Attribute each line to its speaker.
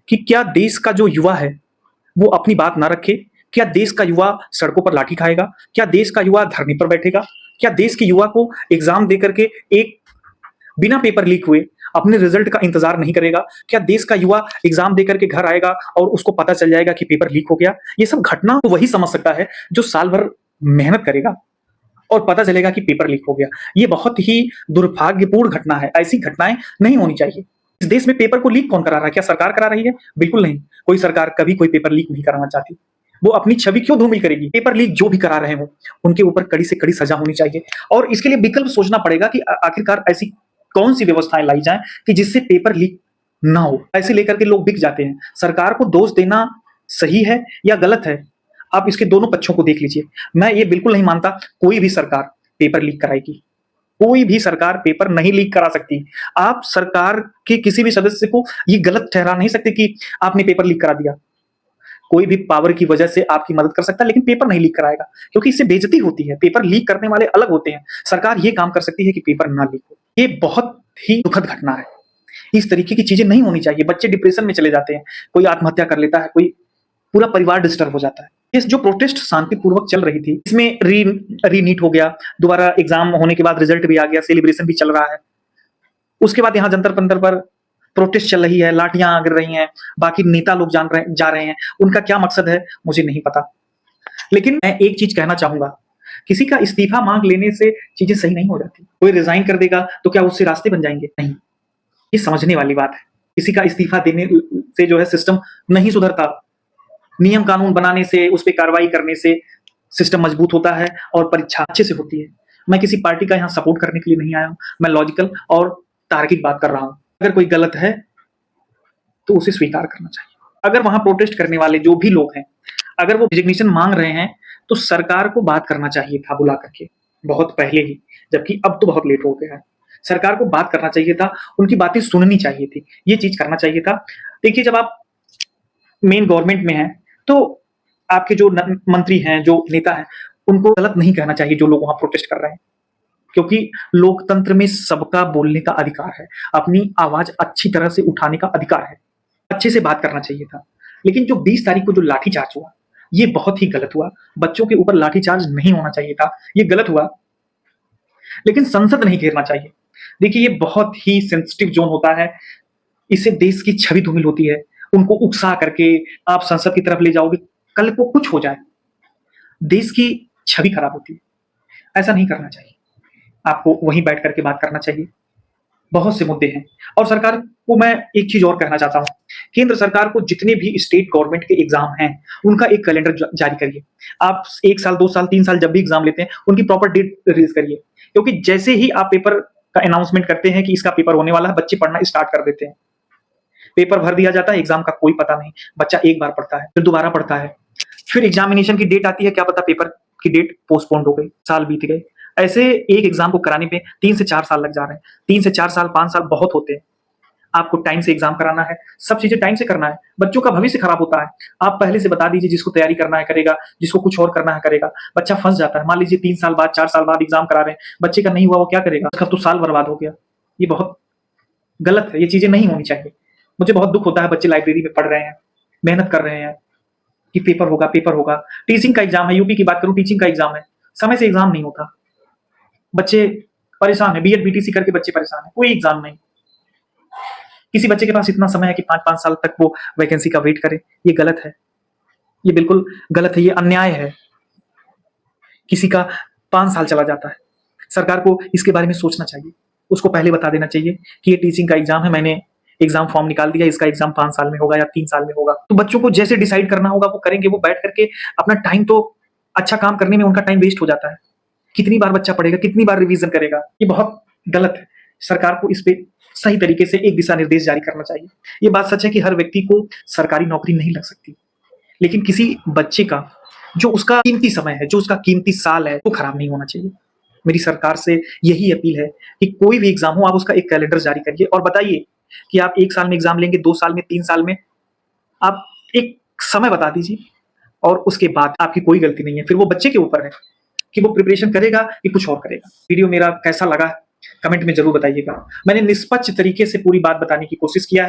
Speaker 1: कि क्या देश का जो युवा है वो अपनी बात ना रखे? क्या देश का युवा सड़कों पर लाठी खाएगा? क्या देश का युवा धरने पर बैठेगा? क्या देश के युवा को एग्जाम दे करके एक बिना पेपर लीक हुए अपने रिजल्ट का इंतजार नहीं करेगा? क्या देश का युवा एग्जाम दे करके घर आएगा और उसको पता चल जाएगा कि पेपर लीक हो गया? ये सब घटना तो वही समझ सकता है जो साल भर मेहनत करेगा और पता चलेगा कि पेपर लीक हो गया। ये बहुत ही दुर्भाग्यपूर्ण घटना है। ऐसी घटनाएं नहीं होनी चाहिए। इस देश में पेपर को लीक कौन करा रहा है? क्या सरकार करा रही है? बिल्कुल नहीं। कोई सरकार कभी कोई पेपर लीक नहीं कराना चाहती। वो अपनी छवि क्यों धूमिल करेगी? पेपर लीक जो भी करा रहे हो उनके ऊपर कड़ी से कड़ी सजा होनी चाहिए और इसके लिए विकल्प सोचना पड़ेगा कि आखिरकार ऐसी कौन सी व्यवस्थाएं लाई जाएं कि जिससे पेपर लीक ना हो। ऐसे लेकर के लोग बिक जाते हैं। सरकार को दोष देना सही है या गलत है? आप इसके दोनों पक्षों को देख लीजिए। मैं ये बिल्कुल नहीं मानता कोई भी सरकार पेपर लीक कराएगी। कोई भी सरकार पेपर नहीं लीक करा सकती। आप सरकार के किसी भी सदस्य को ये गलत ठहरा नहीं सकते कि आपने पेपर लीक करा दिया। कोई भी पावर की वजह से आपकी मदद कर सकता है लेकिन पेपर नहीं लीक कराएगा क्योंकि इससे बेइज्जती होती है। पेपर लीक करने वाले अलग होते हैं। सरकार ये काम कर सकती है कि पेपर ना लीक हो। ये बहुत ही दुखद घटना है। इस तरीके की चीजें नहीं होनी चाहिए। बच्चे डिप्रेशन में चले जाते हैं, कोई आत्महत्या कर लेता है, कोई पूरा परिवार डिस्टर्ब हो जाता है। ये जो प्रोटेस्ट शांतिपूर्वक चल रही थी इसमें रीनीट हो गया, दोबारा एग्जाम होने के बाद रिजल्ट भी आ गया, सेलिब्रेशन भी चल रहा है। उसके बाद यहाँ जंतर मंतर पर प्रोटेस्ट चल रही है, लाठियां गिर रही हैं, बाकी नेता लोग जा रहे हैं। उनका क्या मकसद है मुझे नहीं पता। लेकिन मैं एक चीज कहना चाहूंगा, किसी का इस्तीफा मांग लेने से चीजें सही नहीं हो जाती। कोई रिजाइन कर देगा तो क्या उससे रास्ते बन जाएंगे? नहीं। ये समझने वाली बात है। किसी का इस्तीफा देने से जो है सिस्टम नहीं सुधरता। नियम कानून बनाने से, उस पर कार्रवाई करने से सिस्टम मजबूत होता है और परीक्षा अच्छे से होती है। मैं किसी पार्टी का यहाँ सपोर्ट करने के लिए नहीं आया हूं। मैं लॉजिकल और तार्किक बात कर रहा हूं। अगर कोई गलत है तो उसे स्वीकार करना चाहिए। अगर वहां प्रोटेस्ट करने वाले जो भी लोग हैं, अगर वो रिजिग्नेशन मांग रहे हैं तो सरकार को बात करना चाहिए था बुला करके, बहुत पहले ही, जबकि अब तो बहुत लेट हो गया है। सरकार को बात करना चाहिए था, उनकी बातें सुननी चाहिए थी, ये चीज करना चाहिए था। देखिए, जब आप मेन गवर्नमेंट में हैं तो आपके जो मंत्री हैं, जो नेता हैं, उनको गलत नहीं कहना चाहिए जो लोग वहां प्रोटेस्ट कर रहे हैं, क्योंकि लोकतंत्र में सबका बोलने का अधिकार है, अपनी आवाज अच्छी तरह से उठाने का अधिकार है। अच्छे से बात करना चाहिए था। लेकिन जो 20 तारीख को जो लाठीचार्ज हुआ, ये बहुत ही गलत हुआ। बच्चों के ऊपर लाठीचार्ज नहीं होना चाहिए था, ये गलत हुआ। लेकिन संसद नहीं घेरना चाहिए। देखिए, ये बहुत ही सेंसिटिव जोन होता है। इससे देश की छवि धूमिल होती है। उनको उकसा करके आप संसद की तरफ ले जाओगे, कल को कुछ हो जाए, देश की छवि खराब होती है। ऐसा नहीं करना चाहिए। आपको वहीं बैठ करके बात करना चाहिए। बहुत से मुद्दे हैं। और सरकार को मैं एक चीज और कहना चाहता हूं, केंद्र सरकार को जितने भी स्टेट गवर्नमेंट के एग्जाम हैं उनका एक कैलेंडर जारी करिए। आप 1 साल 2 साल 3 साल जब भी एग्जाम लेते हैं उनकी प्रॉपर डेट रिलीज करिए, क्योंकि जैसे ही आप पेपर का अनाउंसमेंट करते हैं कि इसका पेपर होने वाला है, बच्चे पढ़ना स्टार्ट कर देते हैं। पेपर भर दिया जाता है, एग्जाम का कोई पता नहीं। बच्चा एक बार पढ़ता है, फिर दोबारा पढ़ता है, फिर एग्जामिनेशन की डेट आती है, क्या पता पेपर की डेट पोस्टपोन्ड हो गई, साल बीत गए। ऐसे एक एग्जाम को कराने पे 3 से 4 साल लग जा रहे हैं। 3 से 4 साल, 5 साल बहुत होते हैं। आपको टाइम से एग्जाम कराना है, सब चीजें टाइम से करना है। बच्चों का भविष्य खराब होता है। आप पहले से बता दीजिए, जिसको तैयारी करना है करेगा, जिसको कुछ और करना है करेगा। बच्चा फंस जाता है। मान लीजिए 3 साल बाद, 4 साल बाद एग्जाम करा रहे हैं, बच्चे का नहीं हुआ, वो क्या करेगा? उसका तो साल बर्बाद हो गया। ये बहुत गलत है। ये चीजें नहीं होनी चाहिए। मुझे बहुत दुख होता है, बच्चे लाइब्रेरी में पढ़ रहे हैं, मेहनत कर रहे हैं कि पेपर होगा, पेपर होगा। टीचिंग का एग्जाम है, यूपी की बात करूं, टीचिंग का एग्जाम है, समय से एग्जाम नहीं होता, बच्चे परेशान है। बीएड बीटीसी करके बच्चे परेशान है, कोई एग्जाम नहीं। किसी बच्चे के पास इतना समय है कि 5-5 साल तक वो वैकेंसी का वेट करे। ये गलत है, ये बिल्कुल गलत है, ये अन्याय है। किसी का 5 साल चला जाता है। सरकार को इसके बारे में सोचना चाहिए। उसको पहले बता देना चाहिए कि ये टीचिंग का एग्जाम है, मैंने एग्जाम फॉर्म निकाल दिया, इसका एग्जाम 5 साल में होगा या 3 साल में होगा। तो बच्चों को जैसे डिसाइड करना होगा वो करेंगे। वो बैठ करके अपना टाइम, तो अच्छा काम करने में उनका टाइम वेस्ट हो जाता है। कितनी बार बच्चा पढ़ेगा, कितनी बार रिवीजन करेगा? ये बहुत गलत है। सरकार को इस पे सही तरीके से एक दिशा निर्देश जारी करना चाहिए। ये बात सच है कि हर व्यक्ति को सरकारी नौकरी नहीं लग सकती, लेकिन किसी बच्चे का जो उसका कीमती समय है, जो उसका कीमती साल है, वो खराब नहीं होना चाहिए। मेरी सरकार से यही अपील है कि कोई भी एग्जाम हो, आप उसका एक कैलेंडर जारी करिए और बताइए कि आप 1 साल में एग्जाम लेंगे, 2 साल में, 3 साल में। आप एक समय बता दीजिए और उसके बाद आपकी कोई गलती नहीं है। फिर वो बच्चे के ऊपर है कि वो प्रिपरेशन करेगा कि कुछ और करेगा। वीडियो मेरा कैसा लगा कमेंट में जरूर बताइएगा। मैंने निष्पक्ष तरीके से पूरी बात बताने की कोशिश किया है।